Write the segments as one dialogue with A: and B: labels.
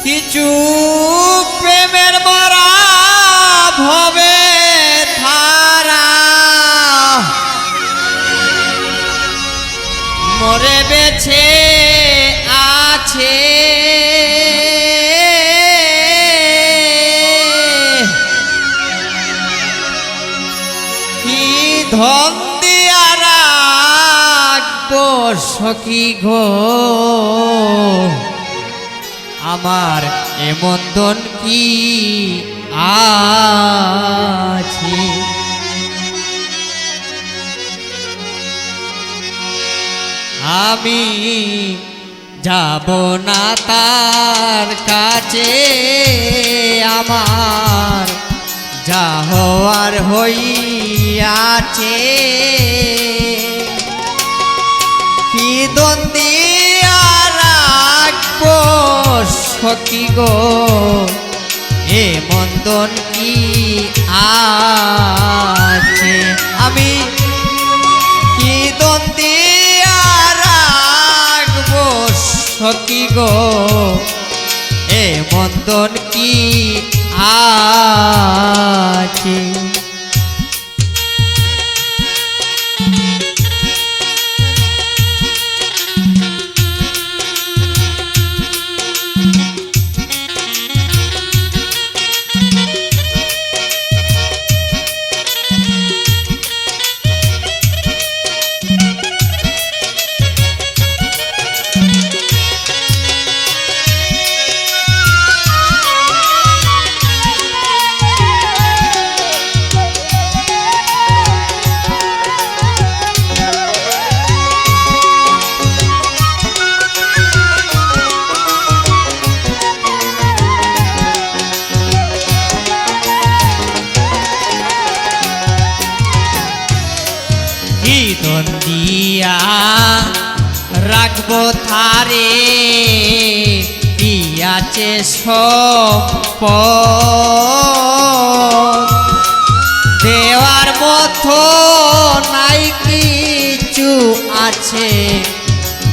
A: কিছু প্রেমের মরা ভবে ধারা মরে বেছে আছে কি ধন দিয়া রাখবো সখী গো আমার এমন ধন কি আছে আমি যাব না তার কাছে আমার যা হওয়ার হইয়াছে কি দন দিয়া রাখবো সখী গো এ মন্দন কি আছে আমি কি দন দিয়া রাখবো সখী গো এ মন্দন কি আছে দন দিয়া রাখবো থারে দিয়াছে সম্পদ দেওয়ার মতো নাই কিছু আছে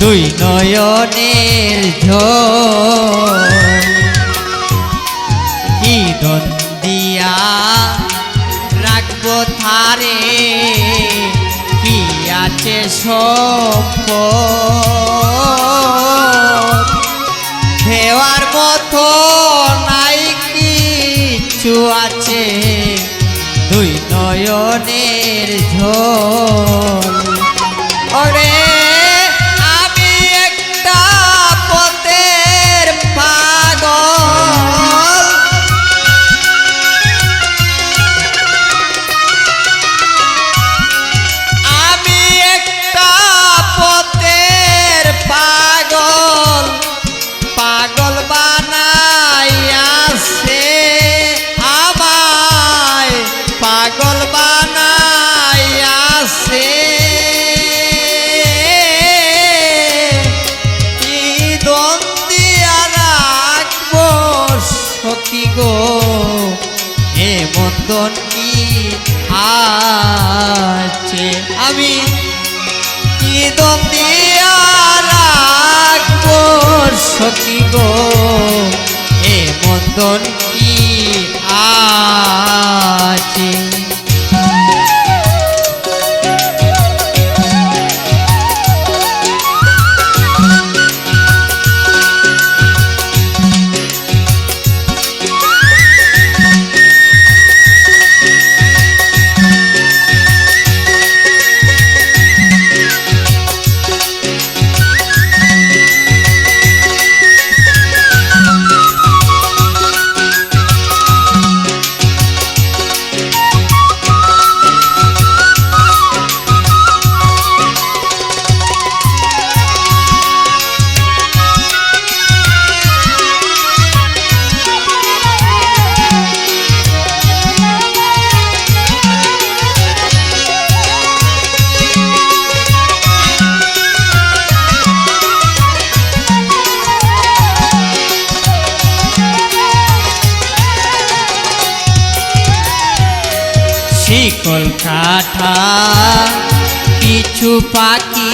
A: দুই নয়নের ঝোল কি দন দিয়া রাখবো থারে আছে সম্পদ দেওয়ার মতো নাই কিছু আছে দুই নয়নের ঝোল ওরে আমি একটা পথের পাগল পাগল বানাইয়াছে আমায় পাগল বানাইয়াছে কি দন দিয়া রাখবো সখী গো এ মন্দন কি আছে আমি কি দন দিয়া রাখবো সখী গো এ মন্দন কি আছে শিকল কাঠা কিছু পাখি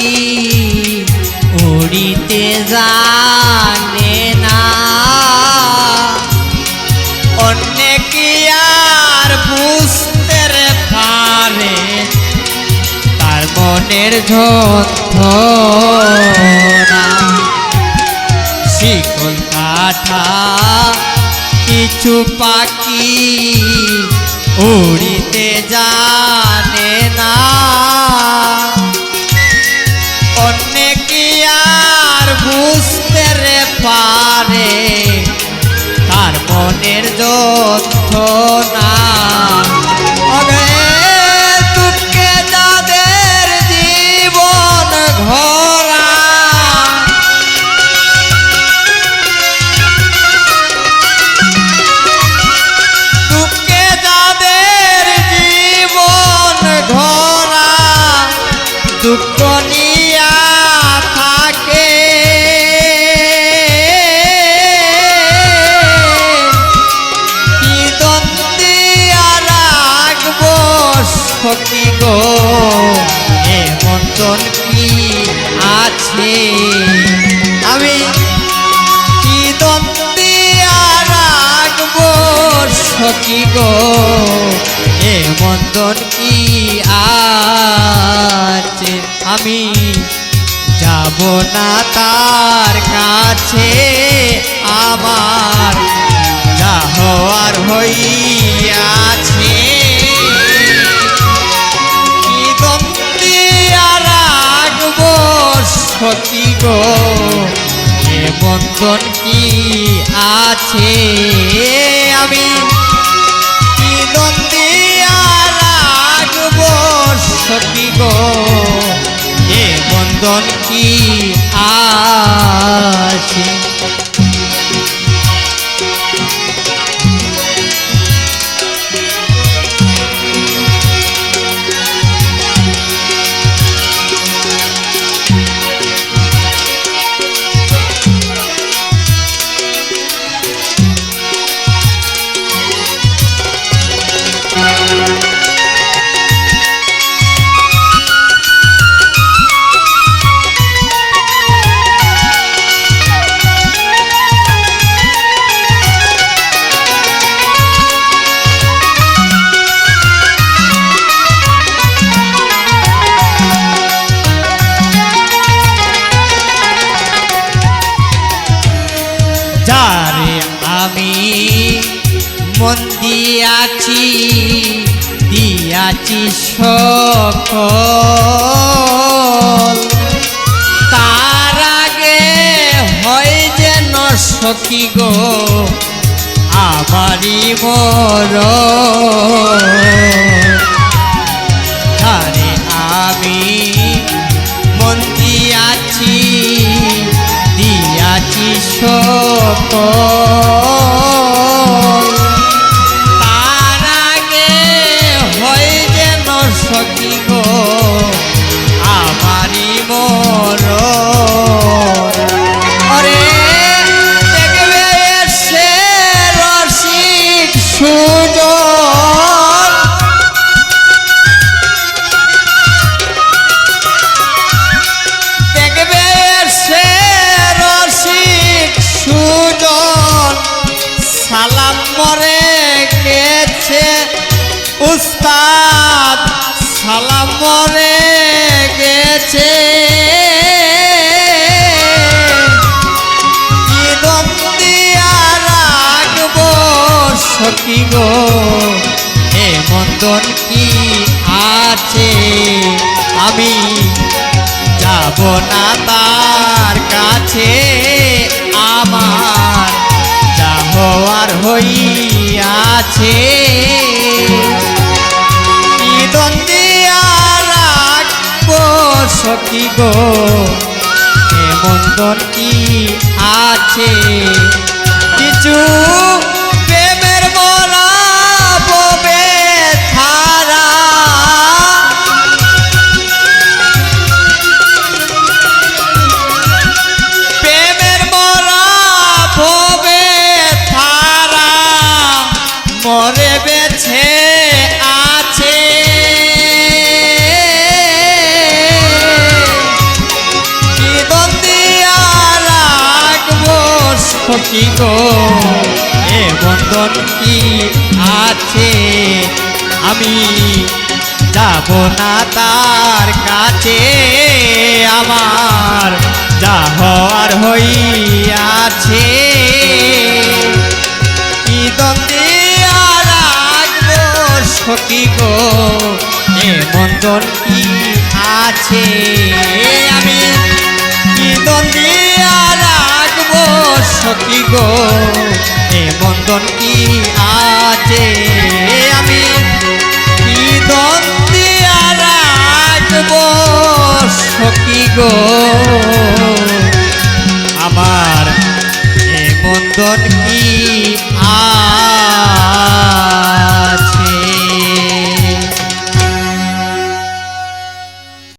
A: উড়িতে জানে না যন্ত্রণা শিকল কাঠা কিছু পাখি উড়িতে জানে না অন্যে কি আর বুঝতে রে পারে তার মনের যন্ত্রণা দুঃখে যাদের জীবন ঘোরা দুঃখে যাদের জীবন ঘোরা দুঃখ নিয়া থাকে কি দ্বন্দ্বিয়া রাখবো সখী গো এমন জন কি আছে আমি কি দ্বন্দ্বিয়া রাখবো সখী গো এমন জন কি আছে আমি যাব না তার কাছে আমার যা হওয়ার হইয়াছে কি দ্বন্দ্বিয়া রাখবো সখী গো এ বন্ধন কি আছে আমি কি দ্বন্দ্বিয়া রাখবো সখী গো এ বন্ধন কি আছে যারে আমি মন দিয়াছি সকল তার আগে হয় যেন সখী গো আমারই মরণ যারে আমি মন দিয়াছি সকল তার আগে হয় যেন সখী গো আমারই মরণ আরে দেখবে সে রসিক সুজন দেখবে সে সুজন সালাম মরে গেছে উস্তাদ সালাম মরে গেছে কি দ্বন্দ্বিয়া রাখবো সখী গো এ বন্ধন কি আছে আমি যাব না তার কাছে আমার যা হওয়ার হইয়াছে কি দ্বন্দ্বিয়া রাখবো সখী গো এ বন্ধন কি আছে কিছু প্রেমের মরা ববে থারা প্রেমের মরা ববে থারা মরে বেছে আছে কি দ্বন্দ্বিয়া রাখবো সখী গো এ বন্ধন কি আছে আমি যাব না তার কাছে, আমার যা হওয়ার হইয়াছে। কি দ্বন্দ্বে রাখবো সখী গো, এমন দন কি আছে। আমি কি দ্বন্দ্বে রাখবো সখী গো, এমন দন কি আছে।